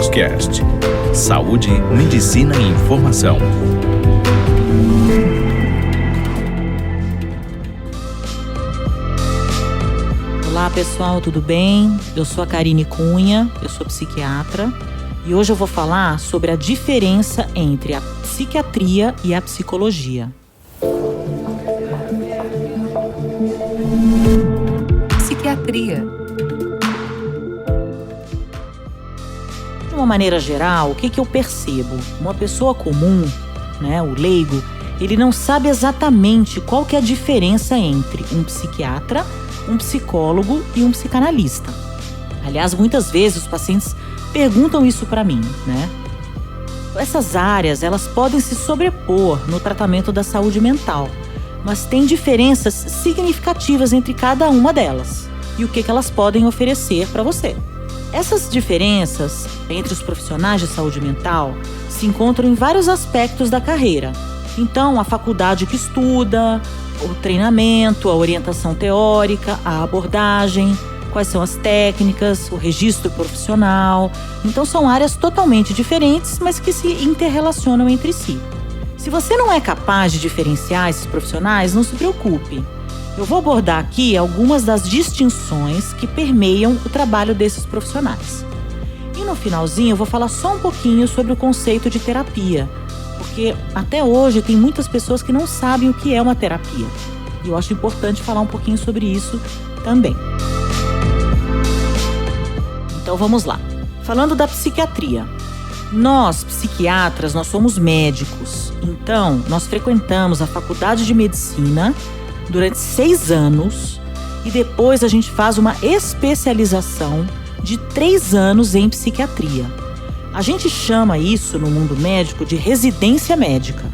Cast. Saúde, medicina e informação. Olá pessoal, tudo bem? Eu sou a Karine Cunha, eu sou psiquiatra e hoje eu vou falar sobre a diferença entre a psiquiatria e a psicologia. Psiquiatria. De uma maneira geral, o que eu percebo? Uma pessoa comum, o leigo, ele não sabe exatamente qual que é a diferença entre um psiquiatra, um psicólogo e um psicanalista. Aliás, muitas vezes os pacientes perguntam isso para mim, Essas áreas, elas podem se sobrepor no tratamento da saúde mental, mas tem diferenças significativas entre cada uma delas e o que elas podem oferecer para você. Essas diferenças entre os profissionais de saúde mental se encontram em vários aspectos da carreira. Então, a faculdade que estuda, o treinamento, a orientação teórica, a abordagem, quais são as técnicas, o registro profissional. Então, são áreas totalmente diferentes, mas que se interrelacionam entre si. Se você não é capaz de diferenciar esses profissionais, não se preocupe. Eu vou abordar aqui algumas das distinções que permeiam o trabalho desses profissionais. E no finalzinho eu vou falar só um pouquinho sobre o conceito de terapia, porque até hoje tem muitas pessoas que não sabem o que é uma terapia. E eu acho importante falar um pouquinho sobre isso também. Então vamos lá. Falando da psiquiatria. Nós, psiquiatras, nós somos médicos. Então, nós frequentamos a faculdade de medicina durante 6 anos e depois a gente faz uma especialização de 3 anos em psiquiatria. A gente chama isso no mundo médico de residência médica.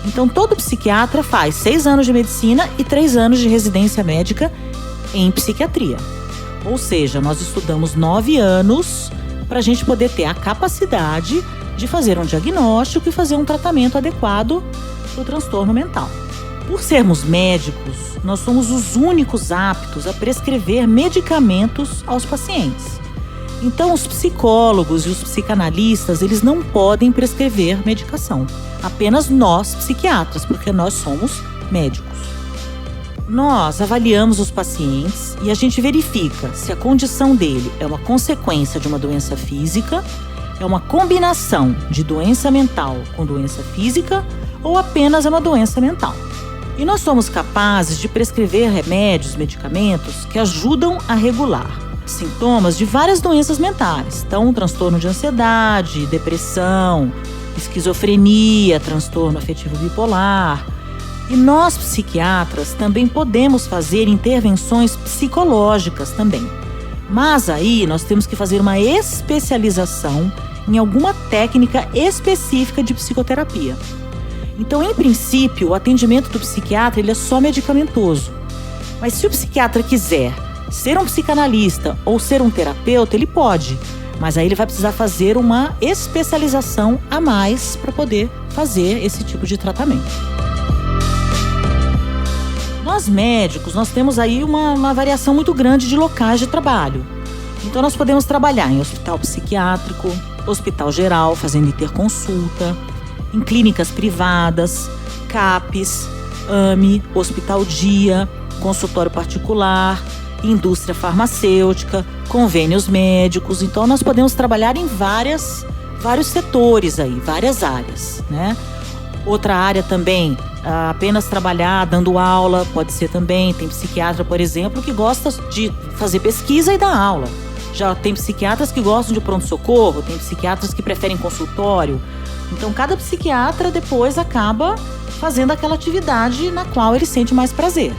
Então todo psiquiatra faz 6 anos de medicina e 3 anos de residência médica em psiquiatria. Ou seja, nós estudamos 9 anos para a gente poder ter a capacidade de fazer um diagnóstico e fazer um tratamento adequado para o transtorno mental. Por sermos médicos, nós somos os únicos aptos a prescrever medicamentos aos pacientes. Então, os psicólogos e os psicanalistas, eles não podem prescrever medicação. Apenas nós, psiquiatras, porque nós somos médicos. Nós avaliamos os pacientes e a gente verifica se a condição dele é uma consequência de uma doença física, é uma combinação de doença mental com doença física ou apenas é uma doença mental. E nós somos capazes de prescrever remédios, medicamentos que ajudam a regular sintomas de várias doenças mentais. Então, transtorno de ansiedade, depressão, esquizofrenia, transtorno afetivo bipolar. E nós, psiquiatras, também podemos fazer intervenções psicológicas também. Mas aí nós temos que fazer uma especialização em alguma técnica específica de psicoterapia. Então, em princípio, o atendimento do psiquiatra ele é só medicamentoso. Mas se o psiquiatra quiser ser um psicanalista ou ser um terapeuta, ele pode. Mas aí ele vai precisar fazer uma especialização a mais para poder fazer esse tipo de tratamento. Nós médicos, nós temos aí uma variação muito grande de locais de trabalho. Então, nós podemos trabalhar em hospital psiquiátrico, hospital geral, fazendo interconsulta, em clínicas privadas, CAPs, AME, hospital dia, consultório particular, indústria farmacêutica, convênios médicos. Então, nós podemos trabalhar em vários setores aí, várias áreas, Outra área também, apenas trabalhar dando aula, pode ser também. Tem psiquiatra, por exemplo, que gosta de fazer pesquisa e dar aula. Já tem psiquiatras que gostam de pronto-socorro, tem psiquiatras que preferem consultório. Então, cada psiquiatra depois acaba fazendo aquela atividade na qual ele sente mais prazer.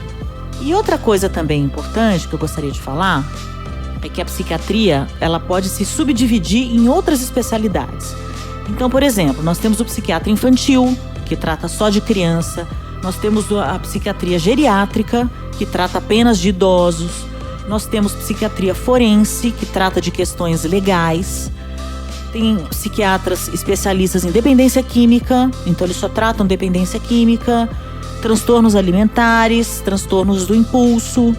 E outra coisa também importante que eu gostaria de falar é que a psiquiatria ela pode se subdividir em outras especialidades. Então, por exemplo, nós temos o psiquiatra infantil, que trata só de criança. Nós temos a psiquiatria geriátrica, que trata apenas de idosos. Nós temos psiquiatria forense, que trata de questões legais. Tem psiquiatras especialistas em dependência química, então eles só tratam dependência química, transtornos alimentares, transtornos do impulso.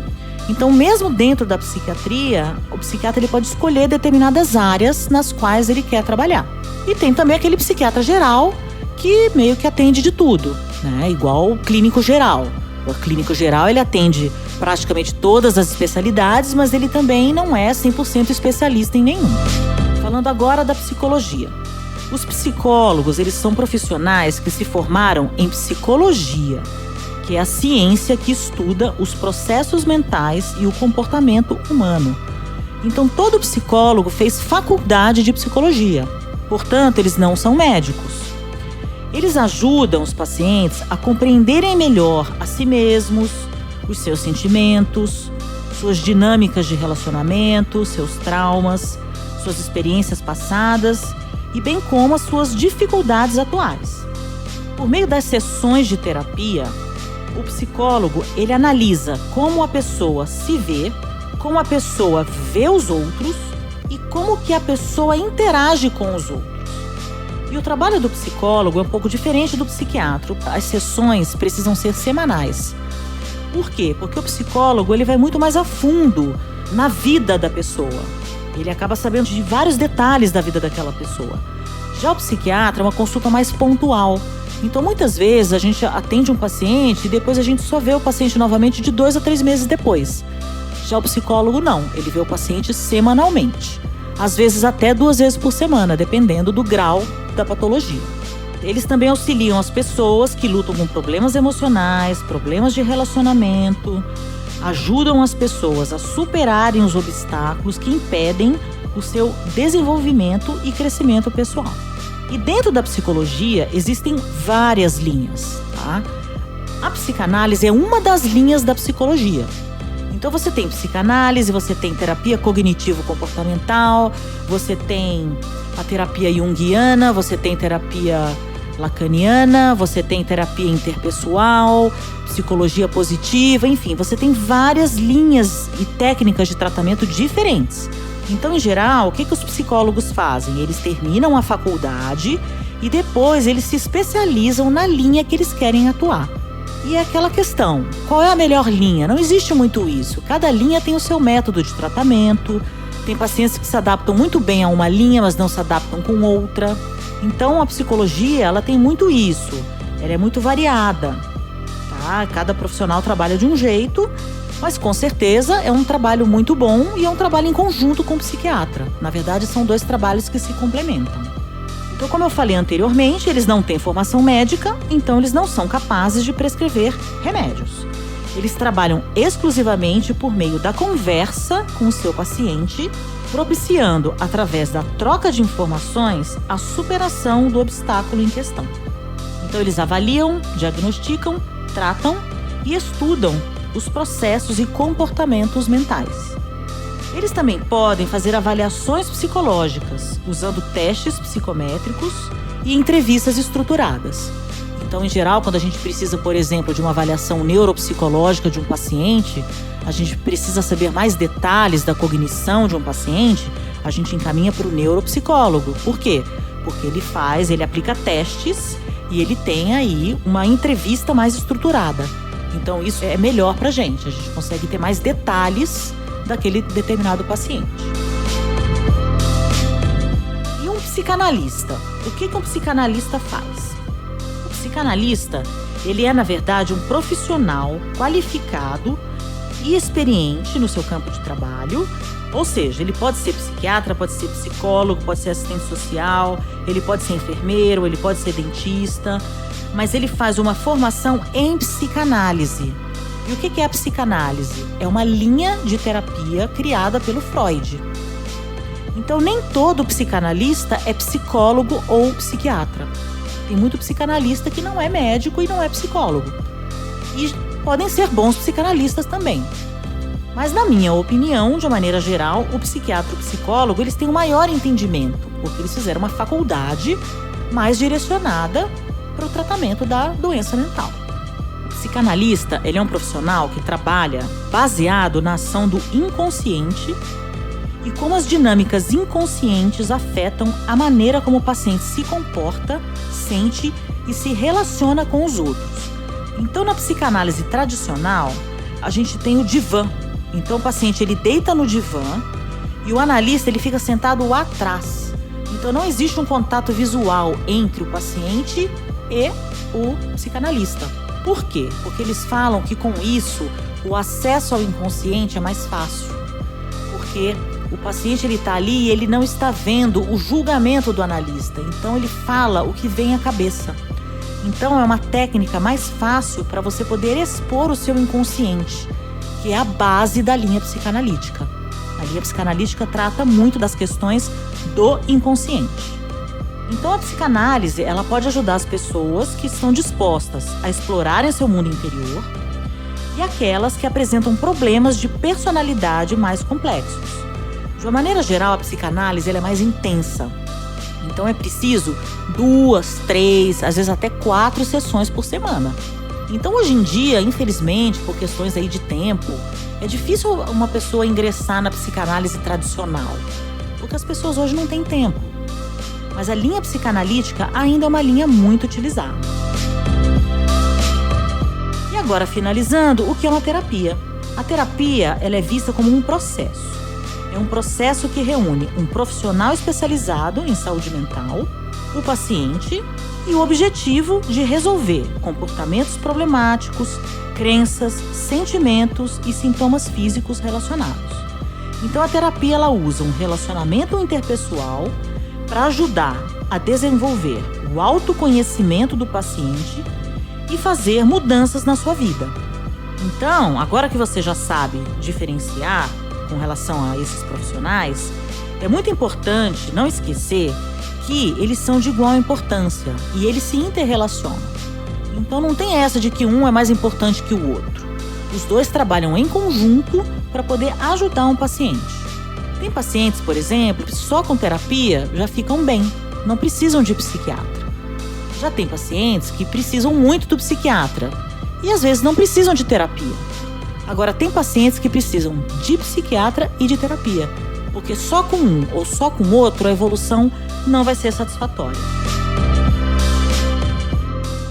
Então, mesmo dentro da psiquiatria, o psiquiatra ele pode escolher determinadas áreas nas quais ele quer trabalhar. E tem também aquele psiquiatra geral que meio que atende de tudo, né? Igual o clínico geral. O clínico geral ele atende praticamente todas as especialidades, mas ele também não é 100% especialista em nenhuma. Falando agora da psicologia. Os psicólogos, eles são profissionais que se formaram em psicologia, que é a ciência que estuda os processos mentais e o comportamento humano. Então, todo psicólogo fez faculdade de psicologia. Portanto, eles não são médicos. Eles ajudam os pacientes a compreenderem melhor a si mesmos, os seus sentimentos, suas dinâmicas de relacionamento, seus traumas, suas experiências passadas e bem como as suas dificuldades atuais. Por meio das sessões de terapia, o psicólogo ele analisa como a pessoa se vê, como a pessoa vê os outros e como que a pessoa interage com os outros. E o trabalho do psicólogo é um pouco diferente do psiquiatra. As sessões precisam ser semanais. Por quê? Porque o psicólogo ele vai muito mais a fundo na vida da pessoa. Ele acaba sabendo de vários detalhes da vida daquela pessoa. Já o psiquiatra é uma consulta mais pontual. Então, muitas vezes, a gente atende um paciente e depois a gente só vê o paciente novamente de 2 a 3 meses depois. Já o psicólogo não, ele vê o paciente semanalmente. Às vezes até 2 vezes por semana, dependendo do grau da patologia. Eles também auxiliam as pessoas que lutam com problemas emocionais, problemas de relacionamento, ajudam as pessoas a superarem os obstáculos que impedem o seu desenvolvimento e crescimento pessoal. E dentro da psicologia existem várias linhas, tá? A psicanálise é uma das linhas da psicologia. Então você tem psicanálise, você tem terapia cognitivo-comportamental, você tem a terapia junguiana, você tem terapia lacaniana, você tem terapia interpessoal, psicologia positiva, enfim, você tem várias linhas e técnicas de tratamento diferentes. Então, em geral, o que os psicólogos fazem? Eles terminam a faculdade e depois eles se especializam na linha que eles querem atuar. E é aquela questão, qual é a melhor linha? Não existe muito isso. Cada linha tem o seu método de tratamento. Tem pacientes que se adaptam muito bem a uma linha, mas não se adaptam com outra. Então, a psicologia, ela tem muito isso. Ela é muito variada, tá? Cada profissional trabalha de um jeito, mas com certeza é um trabalho muito bom e é um trabalho em conjunto com o psiquiatra. Na verdade, são 2 trabalhos que se complementam. Então, como eu falei anteriormente, eles não têm formação médica, então eles não são capazes de prescrever remédios. Eles trabalham exclusivamente por meio da conversa com o seu paciente, propiciando, através da troca de informações, a superação do obstáculo em questão. Então, eles avaliam, diagnosticam, tratam e estudam os processos e comportamentos mentais. Eles também podem fazer avaliações psicológicas, usando testes psicométricos e entrevistas estruturadas. Então, em geral, quando a gente precisa, por exemplo, de uma avaliação neuropsicológica de um paciente, a gente precisa saber mais detalhes da cognição de um paciente, a gente encaminha para o neuropsicólogo. Por quê? Porque ele aplica testes e ele tem aí uma entrevista mais estruturada. Então, isso é melhor para a gente consegue ter mais detalhes daquele determinado paciente. E um psicanalista? O que um psicanalista faz? O psicanalista, ele é, na verdade, um profissional qualificado e experiente no seu campo de trabalho, ou seja, ele pode ser psiquiatra, pode ser psicólogo, pode ser assistente social, ele pode ser enfermeiro, ele pode ser dentista, mas ele faz uma formação em psicanálise. E o que é a psicanálise? É uma linha de terapia criada pelo Freud. Então, nem todo psicanalista é psicólogo ou psiquiatra. Tem muito psicanalista que não é médico e não é psicólogo. E podem ser bons psicanalistas também. Mas, na minha opinião, de uma maneira geral, o psiquiatra e o psicólogo, eles têm um maior entendimento, porque eles fizeram uma faculdade mais direcionada para o tratamento da doença mental. O psicanalista, ele é um profissional que trabalha baseado na ação do inconsciente e como as dinâmicas inconscientes afetam a maneira como o paciente se comporta, sente e se relaciona com os outros. Então, na psicanálise tradicional, a gente tem o divã. Então o paciente ele deita no divã e o analista ele fica sentado atrás. Então não existe um contato visual entre o paciente e o psicanalista. Por quê? Porque eles falam que com isso o acesso ao inconsciente é mais fácil. Porque o paciente ele está ali e ele não está vendo o julgamento do analista. Então ele fala o que vem à cabeça. Então é uma técnica mais fácil para você poder expor o seu inconsciente, que é a base da linha psicanalítica. A linha psicanalítica trata muito das questões do inconsciente. Então a psicanálise ela pode ajudar as pessoas que estão dispostas a explorarem seu mundo interior e aquelas que apresentam problemas de personalidade mais complexos. De uma maneira geral, a psicanálise ela é mais intensa. Então é preciso 2, 3, às vezes até 4 sessões por semana. Então hoje em dia, infelizmente, por questões aí de tempo, é difícil uma pessoa ingressar na psicanálise tradicional, porque as pessoas hoje não têm tempo. Mas a linha psicanalítica ainda é uma linha muito utilizada. E agora, finalizando, o que é uma terapia? A terapia ela é vista como um processo. É um processo que reúne um profissional especializado em saúde mental, o paciente e o objetivo de resolver comportamentos problemáticos, crenças, sentimentos e sintomas físicos relacionados. Então a terapia ela usa um relacionamento interpessoal para ajudar a desenvolver o autoconhecimento do paciente e fazer mudanças na sua vida. Então, agora que você já sabe diferenciar com relação a esses profissionais, é muito importante não esquecer que eles são de igual importância e eles se interrelacionam. Então não tem essa de que um é mais importante que o outro. Os dois trabalham em conjunto para poder ajudar um paciente. Tem pacientes, por exemplo, que só com terapia já ficam bem, não precisam de psiquiatra. Já tem pacientes que precisam muito do psiquiatra e às vezes não precisam de terapia. Agora, tem pacientes que precisam de psiquiatra e de terapia, porque só com um ou só com o outro a evolução não vai ser satisfatória.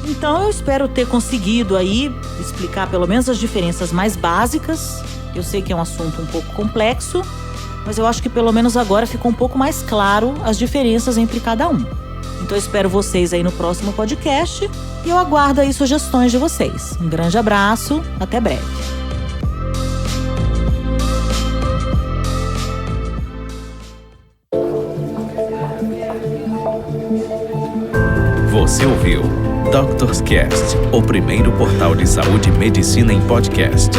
Então, eu espero ter conseguido aí explicar pelo menos as diferenças mais básicas. Eu sei que é um assunto um pouco complexo, mas eu acho que pelo menos agora ficou um pouco mais claro as diferenças entre cada um. Então, eu espero vocês aí no próximo podcast e eu aguardo aí sugestões de vocês. Um grande abraço, até breve. Você ouviu Doctors Cast, o primeiro portal de saúde e medicina em podcast.